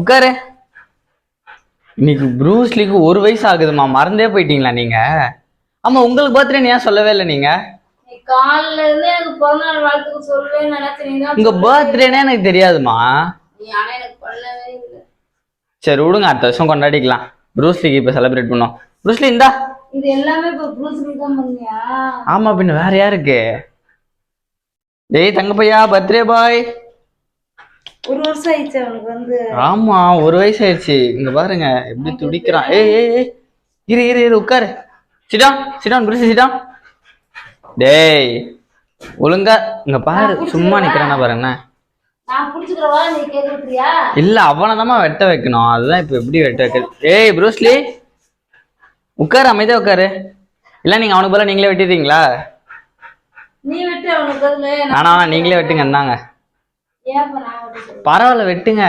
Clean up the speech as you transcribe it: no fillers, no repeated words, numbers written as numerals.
உட்காரு. இன்னைக்கு ப்ரூஸ்லிக்கு 1 வயசு ஆகுதுமா, மறந்தே போயிட்டீங்களா நீங்க? ஆமா, உங்களுக்கு பர்த்டே ஏன் சொல்லவே இல்லை நீங்க? காலையில இருந்து எனக்கு பிறந்தநாள் வாழ்த்துக்கு சொல்லுவேன்னு நினைச்சீங்க. உங்க பர்த்டேனே எனக்கு தெரியாதுமா. ஆனா எனக்கு பண்ணவே இல்லை. சரி விடுங்க, அடுத்த வருஷம் கொண்டாடிக்கலாம். ப்ரூஸ்லிக்கு இப்ப செலிப்ரேட் பண்ணோம். ப்ரூஸ்லி இந்தா. இது எல்லாமே இப்ப ப்ரூஸ்லி தான் பண்ணியா? ஆமா, பின்ன வேற யாருக்கு? டேய் தங்க பையா, பர்த்டே பாய். 1 வருஷம் ஆயிடுச்சு அவனுக்கு வந்து. ஆமா, 1 வயசு ஆயிடுச்சு. இங்க பாருங்க எப்படி துடிக்கிறான். ஏய் ஏய் ஏய், இரு இரு இரு, உட்காரு. Sit down sit down Bruce Lee sit down. டேய் ஒழுங்கா இங்க பாரு, சும்மா நிக்கிறானா பாருங்க. நான் புடிச்சுக்கறவா, நீ கேக்குறியா? இல்ல, அவனதாம்மா வெட்ட வைக்கணும். அதுதான் இப்ப எப்படி வெட்ட வைக்கிறது? ஏய் ப்ரூஸ்லி உட்காரு, அமைதியா உட்காரு. இல்ல நீங்க அவனுக்கு பதிலா நீங்களே வெட்டிடுறீங்களா? நீ வெட்டு அவனுக்கு பதிலா. ஆனா நீங்களே வெட்டுங்க. இருந்தாங்க. ஏன் நான் வெட்டு? பரவாயில்ல, வெட்டுங்க.